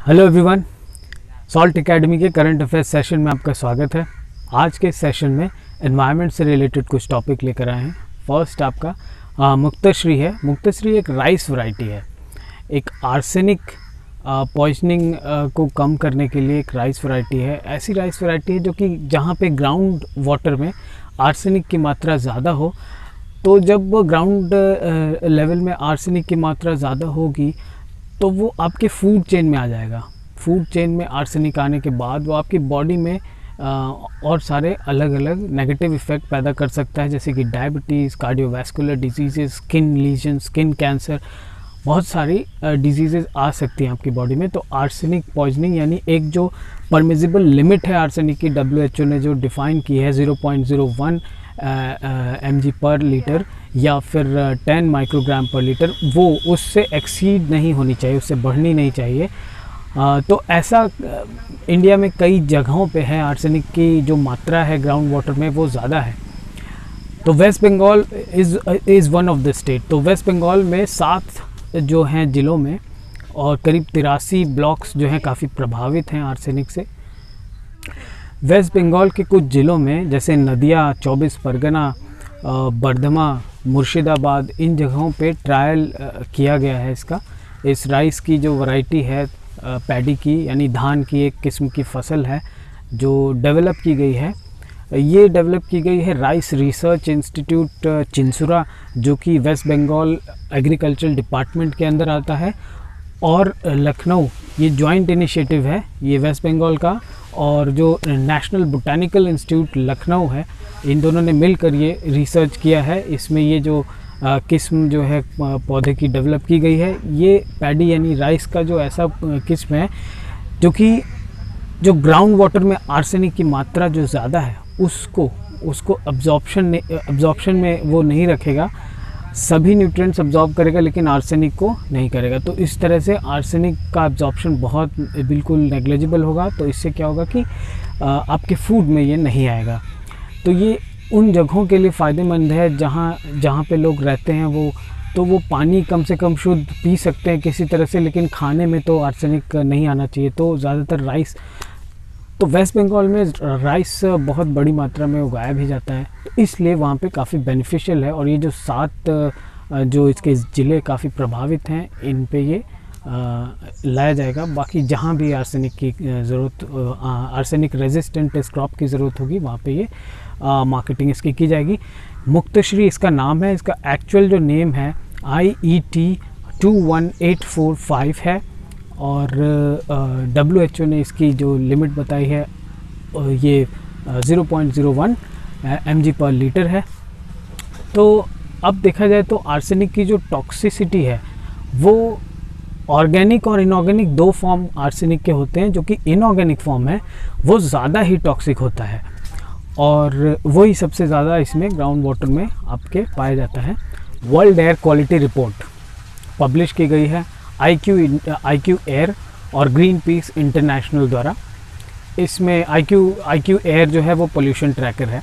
Hello everyone, salt academy के current affairs session में आपका स्वागत है। आज के सेशन में एनवायरनमेंट से रिलेटेड कुछ टॉपिक लेकर आए हैं। फर्स्ट आपका मुक्तश्री है। मुक्तश्री एक राइस वैरायटी है, एक आर्सेनिक पॉइजनिंग को कम करने के लिए एक राइस वैरायटी है। ऐसी राइस वैरायटी है जो कि जहाँ पे ग्राउंड वाटर में आर्सेनिक की मात्रा ज़्यादा हो, तो जब ग्राउंड लेवल में आर्सेनिक की मात्रा ज़्यादा होगी तो वो आपके फूड चेन में आ जाएगा। फूड चेन में आर्सेनिक आने के बाद वो आपकी बॉडी में और सारे अलग अलग नेगेटिव इफ़ेक्ट पैदा कर सकता है, जैसे कि diabetes, cardiovascular disease, skin lesion, skin cancer, बहुत सारी डिजीज़ आ सकती हैं आपकी बॉडी में। तो आर्सेनिक पॉइजनिंग यानी एक जो परमिजिबल लिमिट है आर्सेनिक की, WHO ने जो डिफ़ाइन की है 0.01 mg पर लीटर या फिर 10 माइक्रोग्राम पर लीटर, वो उससे एक्सीड नहीं होनी चाहिए, उससे बढ़नी नहीं चाहिए। तो ऐसा इंडिया में कई जगहों पे है, आर्सेनिक की जो मात्रा है ग्राउंड वाटर में वो ज़्यादा है। तो West Bengal is one of the state. तो वेस्ट बंगाल में 7 जो हैं ज़िलों में और करीब 83 ब्लॉक्स जो हैं काफ़ी प्रभावित हैं आर्सेनिक से। वेस्ट बंगाल के कुछ ज़िलों में जैसे नदिया, 24 परगना, बर्धमा, मुर्शिदाबाद, इन जगहों पे ट्रायल किया गया है इस राइस की जो वैरायटी है, पैडी की यानी धान की एक किस्म की फसल है जो डेवलप की गई है। ये डेवलप की गई है राइस रिसर्च इंस्टीट्यूट चिंसुरा, जो कि वेस्ट बंगाल एग्रीकल्चरल डिपार्टमेंट के अंदर आता है, और लखनऊ, ये जॉइंट इनिशिएटिव है ये वेस्ट बंगाल का और जो नेशनल बोटानिकल इंस्टीट्यूट लखनऊ है, इन दोनों ने मिलकर ये रिसर्च किया है। इसमें ये जो किस्म जो है पौधे की डेवलप की गई है, ये पैडी यानी राइस का जो ऐसा किस्म है जो कि जो ग्राउंड वाटर में आर्सेनिक की मात्रा जो ज़्यादा है उसको अब्जॉर्प्शन में वो नहीं रखेगा, सभी न्यूट्रिएंट्स अब्जॉर्ब करेगा लेकिन आर्सेनिक को नहीं करेगा। तो इस तरह से आर्सेनिक का अब्जॉर्प्शन बहुत बिल्कुल नेग्लिजिबल होगा। तो इससे क्या होगा कि आपके फूड में ये नहीं आएगा। तो ये उन जगहों के लिए फ़ायदेमंद है जहाँ पे लोग रहते हैं, वो पानी कम से कम शुद्ध पी सकते हैं किसी तरह से, लेकिन खाने में तो आर्सेनिक नहीं आना चाहिए। तो ज़्यादातर राइस, तो वेस्ट बंगाल में राइस बहुत बड़ी मात्रा में उगाया भी जाता है, तो इसलिए वहाँ पे काफ़ी बेनिफिशियल है। और ये जो 7 जो इसके ज़िले काफ़ी प्रभावित हैं, इन पे ये लाया जाएगा। बाकी जहाँ भी आर्सेनिक की ज़रूरत, आर्सेनिक रेजिस्टेंट इस क्रॉप की ज़रूरत होगी, वहाँ पे ये मार्केटिंग इसकी की जाएगी। मुक्तश्री इसका नाम है, इसका एक्चुअल जो नेम है IET 21845 है, और WHO ने इसकी जो लिमिट बताई है ये 0.01 mg पर लीटर है। तो अब देखा जाए तो आर्सेनिक की जो टॉक्सिसिटी है वो ऑर्गेनिक और इनऑर्गेनिक 2 फॉर्म आर्सेनिक के होते हैं। जो कि इनऑर्गेनिक फॉर्म है वो ज़्यादा ही टॉक्सिक होता है और वही सबसे ज़्यादा इसमें ग्राउंड वाटर में आपके पाया जाता है। World air quality report publish की गई है IQ एयर और ग्रीन पीस इंटरनेशनल द्वारा। इसमें IQ एयर जो है वो पोल्यूशन ट्रैकर है।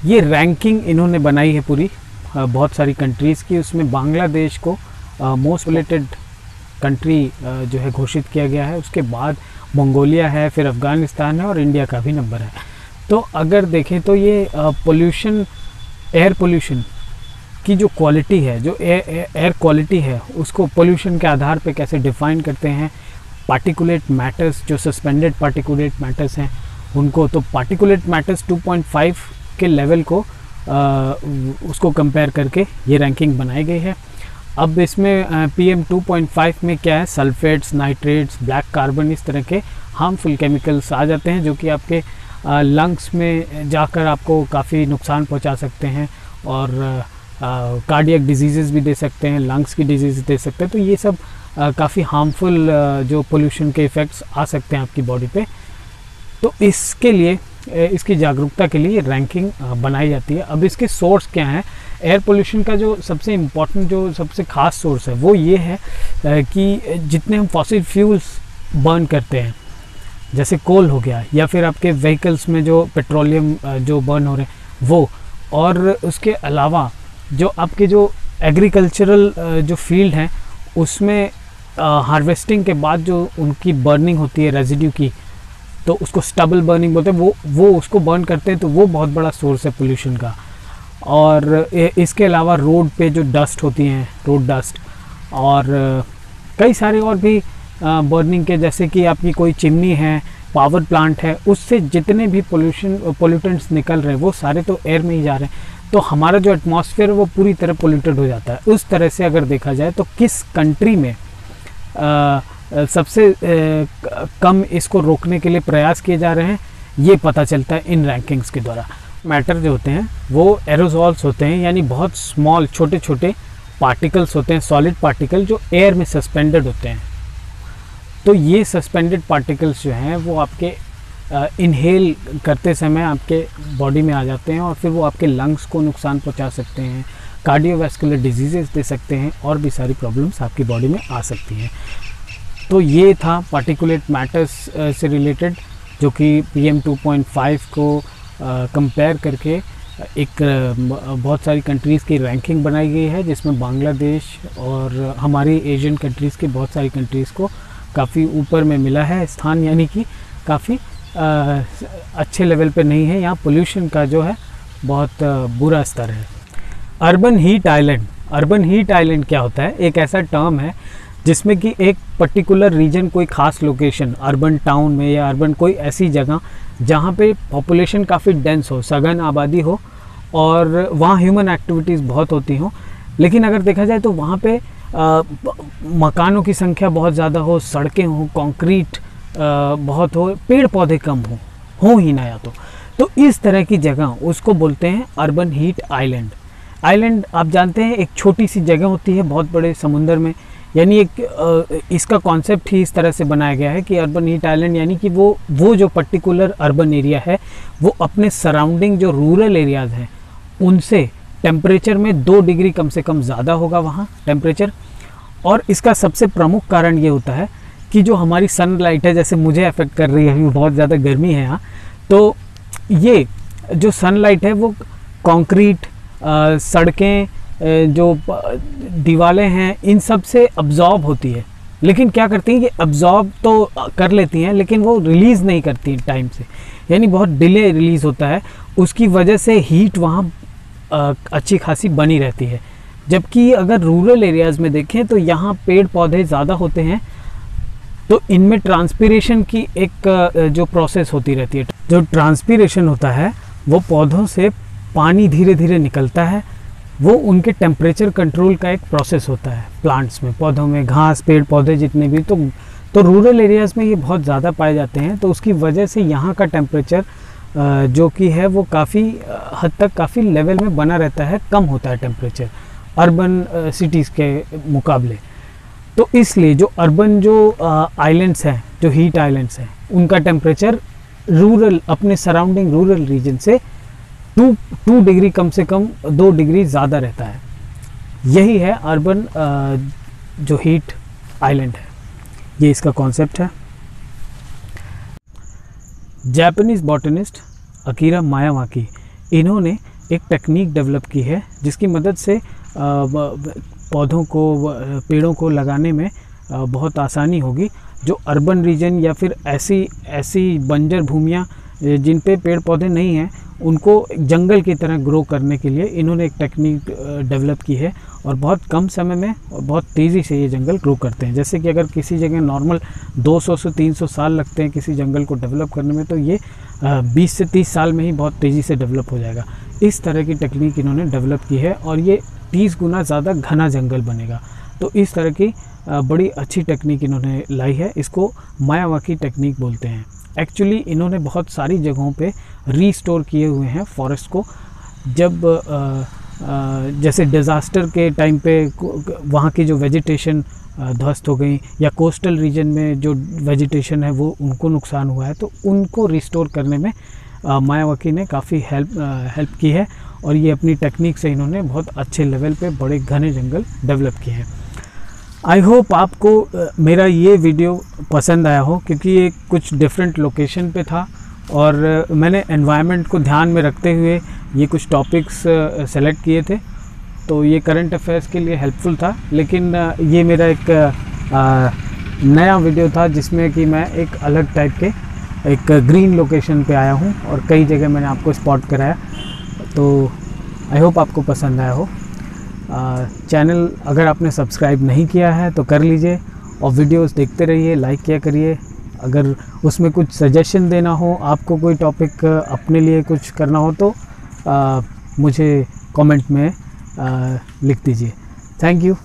ये रैंकिंग इन्होंने बनाई है पूरी बहुत सारी कंट्रीज़ की। उसमें बांग्लादेश को मोस्ट पोल्यूटेड कंट्री जो है घोषित किया गया है। उसके बाद मंगोलिया है, फिर अफ़गानिस्तान है और इंडिया का भी नंबर है। तो अगर देखें तो ये पोल्यूशन, एयर पोल्यूशन की जो क्वालिटी है, जो एयर क्वालिटी है, उसको पोल्यूशन के आधार पे कैसे डिफ़ाइन करते हैं। पार्टिकुलेट मैटर्स, जो सस्पेंडेड पार्टिकुलेट मैटर्स हैं उनको, तो पार्टिकुलेट मैटर्स 2.5 के लेवल को उसको कंपेयर करके ये रैंकिंग बनाई गई है। अब इसमें PM 2.5 में क्या है, सल्फेट्स, नाइट्रेट्स, ब्लैक कार्बन, इस तरह के हार्मफुल केमिकल्स आ जाते हैं जो कि आपके लंग्स में जाकर आपको काफ़ी नुकसान पहुंचा सकते हैं और कार्डियक डिजीज़ भी दे सकते हैं, लंग्स की डिजीज़ दे सकते हैं। तो ये सब काफ़ी हार्मफुल जो पोल्यूशन के इफ़ेक्ट्स आ सकते हैं आपकी बॉडी पे। तो इसके लिए, इसकी जागरूकता के लिए रैंकिंग बनाई जाती है। अब इसके सोर्स क्या हैं? एयर पोल्यूशन का जो सबसे इम्पॉर्टेंट, जो सबसे ख़ास सोर्स है वो ये है कि जितने हम फॉसिल फ्यूल्स बर्न करते हैं, जैसे कोल हो गया, या फिर आपके व्हीकल्स में जो पेट्रोलियम जो बर्न हो रहे हैं वो, और उसके अलावा जो आपके जो एग्रीकल्चरल जो फील्ड हैं उसमें हार्वेस्टिंग के बाद जो उनकी बर्निंग होती है रेजिड्यू की, तो उसको स्टबल बर्निंग बोलते हैं, वो उसको बर्न करते हैं, तो वो बहुत बड़ा सोर्स है पोल्यूशन का। और इसके अलावा रोड पे जो डस्ट होती हैं, रोड डस्ट, और कई सारे और भी बर्निंग के, जैसे कि आपकी कोई चिमनी है, पावर प्लांट है, उससे जितने भी पोल्यूटेंट्स निकल रहे हैं वो सारे तो एयर में ही जा रहे हैं। तो हमारा जो एटमॉस्फेयर है वो पूरी तरह पोल्यूटेड हो जाता है। उस तरह से अगर देखा जाए तो किस कंट्री में सबसे कम इसको रोकने के लिए प्रयास किए जा रहे हैं, ये पता चलता है इन रैंकिंग्स के द्वारा। मैटर जो होते हैं वो एरोजॉल्स होते हैं, यानी बहुत स्मॉल छोटे छोटे पार्टिकल्स होते हैं, सॉलिड पार्टिकल जो एयर में सस्पेंडेड होते हैं। तो ये सस्पेंडेड पार्टिकल्स जो हैं वो आपके इनहेल करते समय आपके बॉडी में आ जाते हैं और फिर वो आपके लंग्स को नुकसान पहुंचा सकते हैं, कार्डियोवैस्कुलर डिजीजेस दे सकते हैं, और भी सारी प्रॉब्लम्स आपकी बॉडी में आ सकती हैं। तो ये था पार्टिकुलेट मैटर्स से रिलेटेड, जो कि PM 2.5 को कंपेयर करके एक बहुत सारी कंट्रीज़ की रैंकिंग बनाई गई है, जिसमें बांग्लादेश और हमारी एशियन कंट्रीज़ की बहुत सारी कंट्रीज़ को काफ़ी ऊपर में मिला है स्थान, यानी कि काफ़ी अच्छे लेवल पे नहीं है। यहाँ पोल्यूशन का जो है बहुत बुरा स्तर है। Urban heat island, urban heat island क्या होता है? एक ऐसा टर्म है जिसमें कि एक पर्टिकुलर रीजन, कोई ख़ास लोकेशन अर्बन टाउन में या अर्बन कोई ऐसी जगह जहाँ पे पॉपुलेशन काफ़ी डेंस हो, सघन आबादी हो और वहाँ ह्यूमन एक्टिविटीज़ बहुत होती हों, लेकिन अगर देखा जाए तो वहाँ पे मकानों की संख्या बहुत ज़्यादा हो, सड़कें हों, कंक्रीट बहुत हो, पेड़ पौधे कम हो ही ना, या तो इस तरह की जगह उसको बोलते हैं अर्बन हीट आइलैंड। आइलैंड आप जानते हैं एक छोटी सी जगह होती है बहुत बड़े समुंदर में, यानी एक इसका कॉन्सेप्ट ही इस तरह से बनाया गया है कि अर्बन हीट आइलैंड यानी कि वो जो पर्टिकुलर अर्बन एरिया है वो अपने सराउंडिंग जो रूरल एरियाज़ हैं उनसे टेम्परेचर में 2 डिग्री कम से कम ज़्यादा होगा वहाँ टेम्परेचर। और इसका सबसे प्रमुख कारण ये होता है कि जो हमारी सनलाइट है, जैसे मुझे अफेक्ट कर रही है, अभी बहुत ज़्यादा गर्मी है यहाँ, तो ये जो सनलाइट है वो कंक्रीट, सड़कें, जो दीवारें हैं, इन सब से अब्जॉर्ब होती है। लेकिन क्या करती हैं कि अब्जॉर्ब तो कर लेती हैं लेकिन वो रिलीज़ नहीं करती टाइम से, यानी बहुत डिले रिलीज़ होता है। उसकी वजह से हीट वहाँ अच्छी खासी बनी रहती है। जबकि अगर रूरल एरियाज़ में देखें तो यहाँ पेड़ पौधे ज़्यादा होते हैं, तो इनमें ट्रांसपीरेशन की एक जो प्रोसेस होती रहती है, जो ट्रांसपीरेशन होता है वो पौधों से पानी धीरे धीरे निकलता है, वो उनके टेम्परेचर कंट्रोल का एक प्रोसेस होता है प्लांट्स में, पौधों में, घास, पेड़ पौधे जितने भी, तो रूरल एरियाज़ में ये बहुत ज़्यादा पाए जाते हैं। तो उसकी वजह से यहाँ का टेम्परेचर जो कि है वो काफ़ी हद तक काफ़ी लेवल में बना रहता है, कम होता है टेम्परेचर अर्बन सिटीज़ के मुकाबले। तो इसलिए जो अर्बन जो आइलैंड्स हैं, जो हीट आइलैंड्स हैं, उनका टेम्परेचर रूरल, अपने सराउंडिंग रूरल रीजन से 2 डिग्री कम से कम 2 डिग्री ज़्यादा रहता है। यही है अर्बन जो हीट आइलैंड है, ये इसका कॉन्सेप्ट है। जापानीज़ बॉटनिस्ट अकीरा मायावाकी, इन्होंने एक टेक्निक डेवलप की है जिसकी मदद से पौधों को, पेड़ों को लगाने में बहुत आसानी होगी। जो अर्बन रीजन या फिर ऐसी बंजर भूमियाँ जिन पे पेड़ पौधे नहीं हैं, उनको जंगल की तरह ग्रो करने के लिए इन्होंने एक टेक्निक डेवलप की है और बहुत कम समय में और बहुत तेज़ी से ये जंगल ग्रो करते हैं। जैसे कि अगर किसी जगह नॉर्मल 200 से 300 साल लगते हैं किसी जंगल को डेवलप करने में, तो ये 20 से 30 साल में ही बहुत तेज़ी से डेवलप हो जाएगा। इस तरह की टेक्निक इन्होंने डेवलप की है और ये 30 गुना ज़्यादा घना जंगल बनेगा। तो इस तरह की बड़ी अच्छी टेक्निक इन्होंने लाई है, इसको मायावाकी टेक्निक बोलते हैं। एक्चुअली इन्होंने बहुत सारी जगहों पे रीस्टोर किए हुए हैं फॉरेस्ट को। जब जैसे डिज़ास्टर के टाइम पे वहाँ की जो वेजिटेशन ध्वस्त हो गई, या कोस्टल रीजन में जो वेजिटेशन है वो उनको नुकसान हुआ है, तो उनको रिस्टोर करने में मायावाकी ने काफ़ी हेल्प की है और ये अपनी टेक्निक से इन्होंने बहुत अच्छे लेवल पे बड़े घने जंगल डेवलप किए हैं। आई होप आपको मेरा ये वीडियो पसंद आया हो, क्योंकि ये कुछ डिफरेंट लोकेशन पे था और मैंने एनवायरनमेंट को ध्यान में रखते हुए ये कुछ टॉपिक्स सेलेक्ट किए थे। तो ये करंट अफेयर्स के लिए हेल्पफुल था, लेकिन ये मेरा एक नया वीडियो था जिसमें कि मैं एक अलग टाइप के एक ग्रीन लोकेशन पे आया हूँ और कई जगह मैंने आपको स्पॉट कराया। तो आई होप आपको पसंद आया हो। चैनल अगर आपने सब्सक्राइब नहीं किया है तो कर लीजिए और वीडियोस देखते रहिए, लाइक किया करिए। अगर उसमें कुछ सजेशन देना हो, आपको कोई टॉपिक अपने लिए कुछ करना हो तो मुझे कमेंट में लिख दीजिए। Thank you.